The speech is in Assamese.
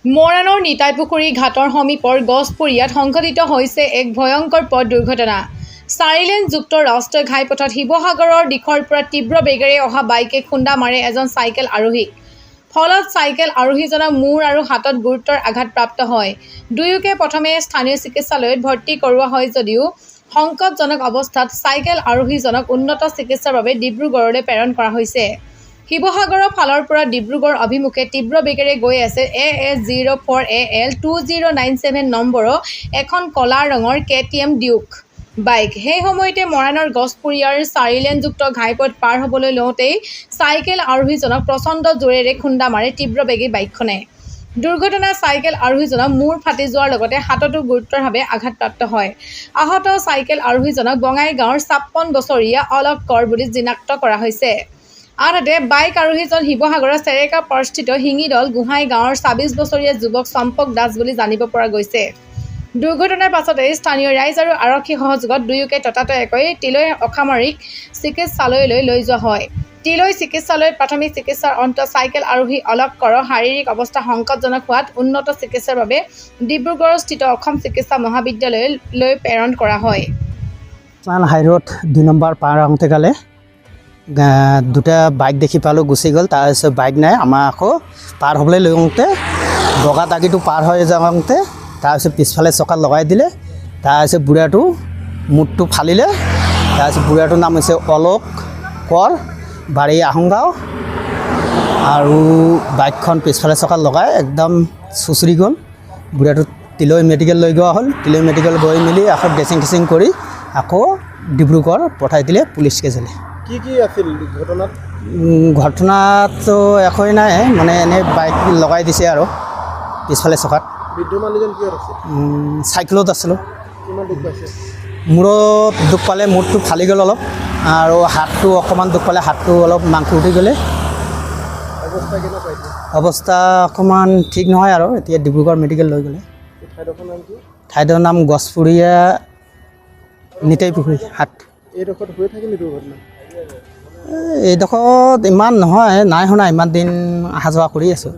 মৰাণৰ নিতাইপুখুৰী ঘাটৰ সমীপৰ গছপুৰীয়াত সংঘটিত হৈছে এক ভয়ংকৰ পথ দুৰ্ঘটনা। 4-লেনযুক্ত ৰাষ্ট্ৰীয় ঘাইপথত শিৱসাগৰৰ দিশৰ পৰা তীব্ৰ বেগেৰে অহা বাইকে খুন্দা মাৰে এজন চাইকেল আৰোহীক। ফলত চাইকেল আৰোহীজনৰ মূৰ আৰু হাতত গুৰুতৰ আঘাতপ্ৰাপ্ত হয়। দুয়োকে প্ৰথমে স্থানীয় চিকিৎসালয়ত ভৰ্তি কৰোৱা হয় যদিও সংকটজনক অৱস্থাত চাইকেল আৰোহীজনক উন্নত চিকিৎসাৰ বাবে ডিব্ৰুগড়লৈ প্ৰেৰণ কৰা হৈছে। শিৱসাগৰৰ ফালৰ পৰা ডিব্ৰুগড় অভিমুখে তীব্ৰ বেগেৰে গৈ আছে AS04AL 2097 নম্বৰৰ এখন ক'লা ৰঙৰ KTM ডিউক বাইক। সেই সময়তে মৰাণৰ গছপুৰীয়াৰ 4-লেনযুক্ত ঘাইপথ পাৰ হ'বলৈ লওঁতেই চাইকেল আৰোহীজনক প্ৰচণ্ড জোৰেৰে খুন্দা মাৰে তীব্ৰবেগী বাইকখনে। দুৰ্ঘটনাত চাইকেল আৰোহীজনৰ মূৰ ফাটি যোৱাৰ লগতে হাততো গুৰুতৰভাৱে আঘাতপ্ৰাপ্ত হয়। আহত চাইকেল আৰোহীজনক বঙাইগাঁৱৰ 56 বছৰীয়া অলক কৰ বুলি চিনাক্ত কৰা হৈছে। আনহাতে বাইক আৰোহীজন শিৱসাগৰৰ চেৰেকাপাৰস্থিত শিঙিদল গোহাঁই গাঁৱৰ 26 বছৰীয়া যুৱক চম্পক দাস বুলি জানিব পৰা গৈছে। দুৰ্ঘটনাৰ পাছতে স্থানীয় ৰাইজ আৰু আৰক্ষী সহযোগত দুয়োকে ততাতৈয়াকৈ তিলৈ অসামৰিক চিকিৎসালয়লৈ লৈ যোৱা হয়। তিলৈ চিকিৎসালয়ত প্ৰাথমিক চিকিৎসাৰ অন্তত চাইকেল আৰোহী অলক কৰৰ শাৰীৰিক অৱস্থা সংকটজনক হোৱাত উন্নত চিকিৎসাৰ বাবে ডিব্ৰুগড়স্থিত অসম চিকিৎসা মহাবিদ্যালয়লৈ প্ৰেৰণ কৰা হয়। হাইৰোড 2 নম্বৰ পাৰ আহোঁতে গালে দুটা বাইক দেখি পালোঁ, গুচি গ'ল। তাৰপিছত বাইক নাই, আমাৰ আকৌ পাৰ হ'বলৈ লৈ আহোঁতে বগা দাগিটো পাৰ হৈ যাওঁতে তাৰপিছত পিছফালে চকাত লগাই দিলে। তাৰপিছত বুঢ়াটো মূৰটো ফালিলে। তাৰপিছত বুঢ়াটোৰ নাম হৈছে অলক কৰ, বাৰী আহোংগাঁও। আৰু বাইকখন পিছফালে চকাত লগাই একদম চুচৰি গ'ল। বুঢ়াটো তিলৈ মেডিকেল লৈ যোৱা হ'ল। তিলৈ মেডিকেল গৈ মেলি আকৌ ড্ৰেছিং টেচিং কৰি আকৌ ডিব্ৰুগড় পঠাই দিলে পুলিচ কেজেলে। কি আছিল ঘটনাত? ঘটনাটো একোৱেই নাই, মানে এনেই বাইক লগাই দিছে আৰু পিছফালে চকাত। বৃদ্ধ মানুহজন কিহত আছে? চাইকেলত আছিলোঁ। কিমান দুখ পাইছে? মূৰত দুখ পালে, মূৰটো ফালি গ'ল অলপ, আৰু হাতটো অকণমান দুখ পালে, হাতটো অলপ মাংস উঠি গ'লে। অৱস্থা কেনেকুৱা এতিয়া? অৱস্থা অকণমান ঠিক নহয় আৰু এতিয়া ডিব্ৰুগড় মেডিকেল লৈ গ'লে। ঠাইডোখৰ নাম কি? ঠাইডোখৰ নাম গছপুৰীয়া নিতাইপুখুৰী হাট। এইডোখৰত হৈ থাকে নেকি দুৰ্ঘটনা? এইডোখৰত ইমান নহয়, নাই শুনা, ইমান দিন অহা যোৱা কৰি আছোঁ।